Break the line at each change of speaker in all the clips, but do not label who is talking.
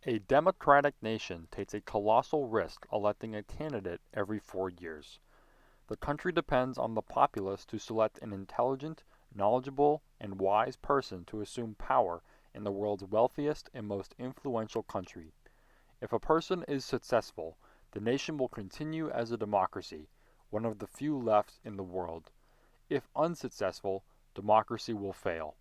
A democratic nation takes a colossal risk electing a candidate every 4 years. The country depends on the populace to select an intelligent, knowledgeable, and wise person to assume power in the world's wealthiest and most influential country. If a person is successful, the nation will continue as a democracy, one of the few left in the world. If unsuccessful, democracy will fail.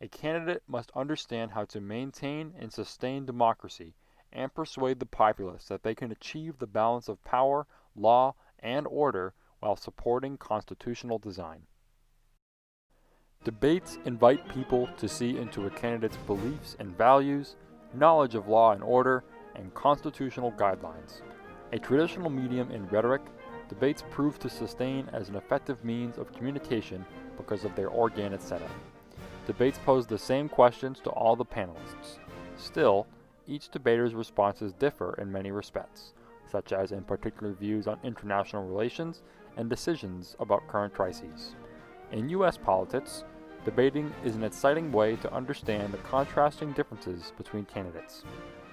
A candidate must understand how to maintain and sustain democracy and persuade the populace that they can achieve the balance of power, law, and order while supporting constitutional design. Debates invite people to see into a candidate's beliefs and values, knowledge of law and order, and constitutional guidelines. A traditional medium in rhetoric, debates prove to sustain as an effective means of communication because of their organic setup. Debates pose the same questions to all the panelists. Still, each debater's responses differ in many respects, such as in particular views on international relations and decisions about current crises. In U.S. politics, debating is an exciting way to understand the contrasting differences between candidates.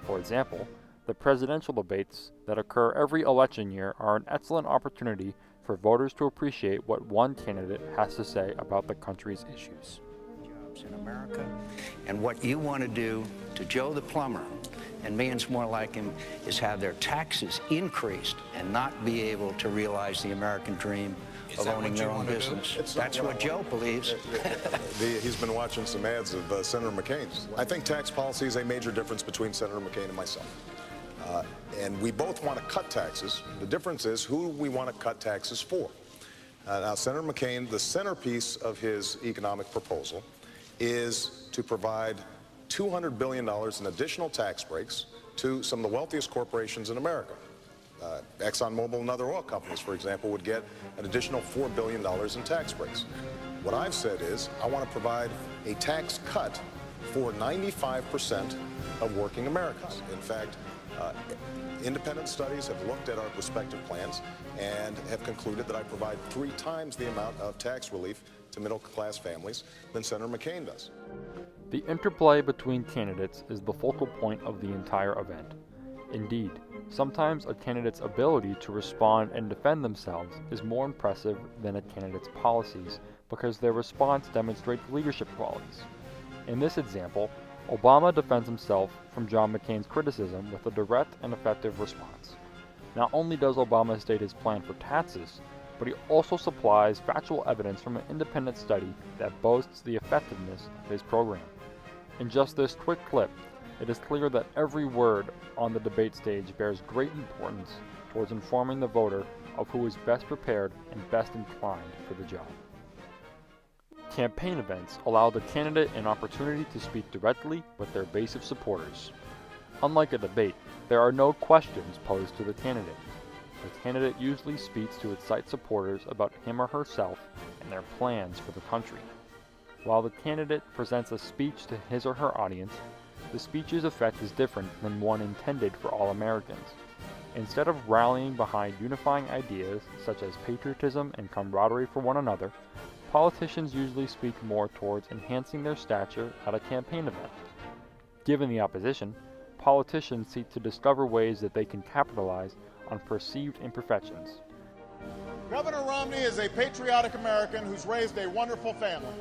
For example, the presidential debates that occur every election year are an excellent opportunity for voters to appreciate what one candidate has to say about the country's issues.
In America, and what you want to do to Joe the plumber and millions more like him is have their taxes increased and not be able to realize the American dream of owning their own business. That's what Joe believes.
He's been watching some ads of Senator McCain. I think tax policy is a major difference between Senator McCain and myself. And we both want to cut taxes. The difference is who we want to cut taxes for. Now, Senator McCain, the centerpiece of his economic proposal is to provide $200 billion in additional tax breaks to some of the wealthiest corporations in America. ExxonMobil and other oil companies, for example, would get an additional $4 billion in tax breaks. What I've said is I want to provide a tax cut for 95% of working Americans. In fact, independent studies have looked at our respective plans and have concluded that I provide 3 times the amount of tax relief to middle-class families than Senator McCain does.
The interplay between candidates is the focal point of the entire event. Indeed, sometimes a candidate's ability to respond and defend themselves is more impressive than a candidate's policies because their response demonstrates leadership qualities. In this example, Obama defends himself from John McCain's criticism with a direct and effective response. Not only does Obama state his plan for taxes, but he also supplies factual evidence from an independent study that boasts the effectiveness of his program. In just this quick clip, it is clear that every word on the debate stage bears great importance towards informing the voter of who is best prepared and best inclined for the job. Campaign events allow the candidate an opportunity to speak directly with their base of supporters. Unlike a debate, there are no questions posed to the candidate. The candidate usually speaks to excite supporters about him or herself and their plans for the country. While the candidate presents a speech to his or her audience, the speech's effect is different than one intended for all Americans. Instead of rallying behind unifying ideas such as patriotism and camaraderie for one another, politicians usually speak more towards enhancing their stature at a campaign event. Given the opposition, politicians seek to discover ways that they can capitalize on perceived imperfections.
Governor Romney is a patriotic American who's raised a wonderful family,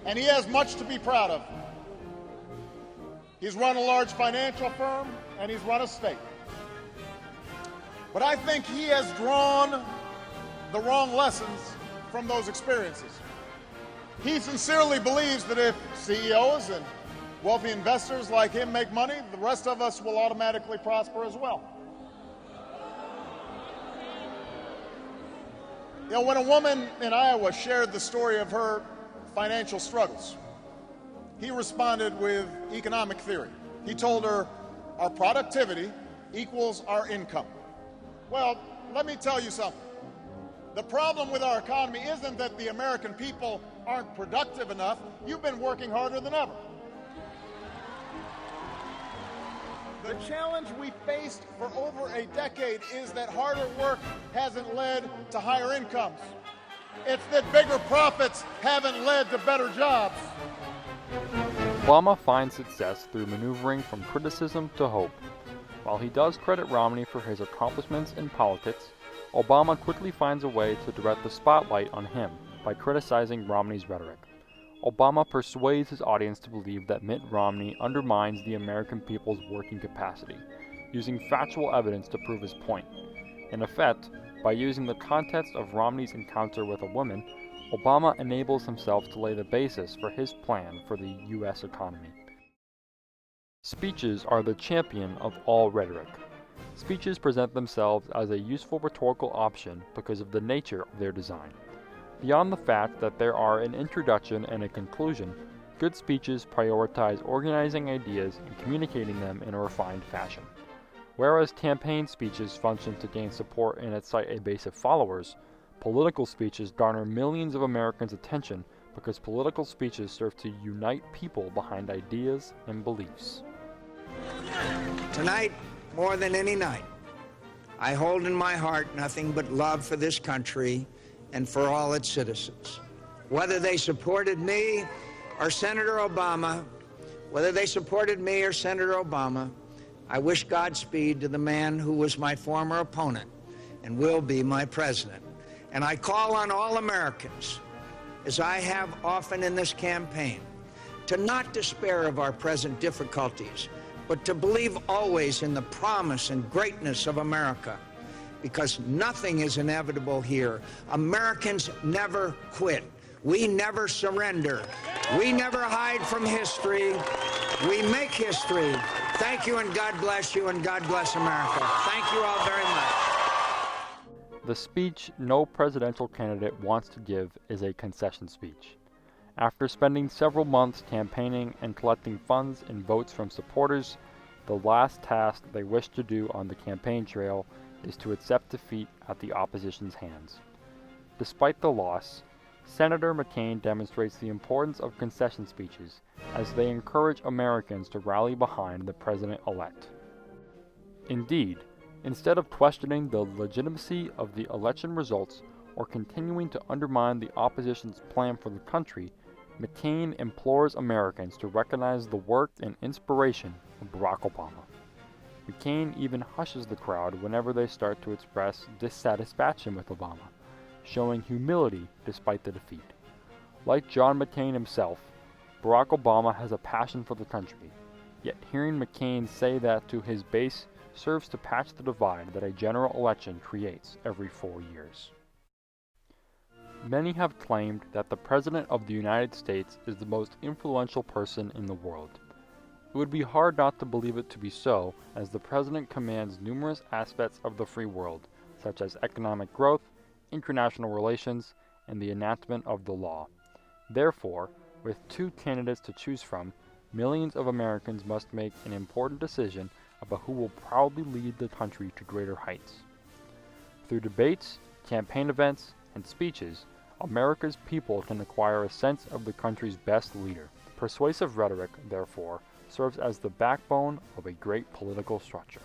and he has much to be proud of. He's run a large financial firm, and he's run a state. But I think he has drawn the wrong lessons from those experiences. He sincerely believes that if CEOs and wealthy investors like him make money, the rest of us will automatically prosper as well. You know, when a woman in Iowa shared the story of her financial struggles, he responded with economic theory. He told her, our productivity equals our income. Well, let me tell you something. The problem with our economy isn't that the American people aren't productive enough. You've been working harder than ever. The challenge we faced for over a decade is that harder work hasn't led to higher incomes. It's that bigger profits haven't led to better jobs.
Obama finds success through maneuvering from criticism to hope. While he does credit Romney for his accomplishments in politics, Obama quickly finds a way to direct the spotlight on him by criticizing Romney's rhetoric. Obama persuades his audience to believe that Mitt Romney undermines the American people's working capacity, using factual evidence to prove his point. In effect, by using the context of Romney's encounter with a woman, Obama enables himself to lay the basis for his plan for the U.S. economy. Speeches are the champion of all rhetoric. Speeches present themselves as a useful rhetorical option because of the nature of their design. Beyond the fact that there are an introduction and a conclusion, good speeches prioritize organizing ideas and communicating them in a refined fashion. Whereas campaign speeches function to gain support and excite a base of followers, political speeches garner millions of Americans' attention because political speeches serve to unite people behind ideas and beliefs.
Tonight, more than any night, I hold in my heart nothing but love for this country and for all its citizens. Whether they supported me or Senator Obama, I wish Godspeed to the man who was my former opponent and will be my president. And I call on all Americans, as I have often in this campaign, to not despair of our present difficulties, but to believe always in the promise and greatness of America, because nothing is inevitable here. Americans never quit. We never surrender. We never hide from history. We make history. Thank you, and God bless you, and God bless America. Thank you all very much.
The speech no presidential candidate wants to give is a concession speech. After spending several months campaigning and collecting funds and votes from supporters, the last task they wish to do on the campaign trail is to accept defeat at the opposition's hands. Despite the loss, Senator McCain demonstrates the importance of concession speeches as they encourage Americans to rally behind the president-elect. Indeed, instead of questioning the legitimacy of the election results or continuing to undermine the opposition's plan for the country, McCain implores Americans to recognize the work and inspiration of Barack Obama. McCain even hushes the crowd whenever they start to express dissatisfaction with Obama, showing humility despite the defeat. Like John McCain himself, Barack Obama has a passion for the country, yet hearing McCain say that to his base serves to patch the divide that a general election creates every 4 years. Many have claimed that the President of the United States is the most influential person in the world. It would be hard not to believe it to be so, as the President commands numerous aspects of the free world, such as economic growth, international relations, and the enactment of the law. Therefore, with two candidates to choose from, millions of Americans must make an important decision about who will proudly lead the country to greater heights. Through debates, campaign events, and speeches, America's people can acquire a sense of the country's best leader. Persuasive rhetoric, therefore, serves as the backbone of a great political structure.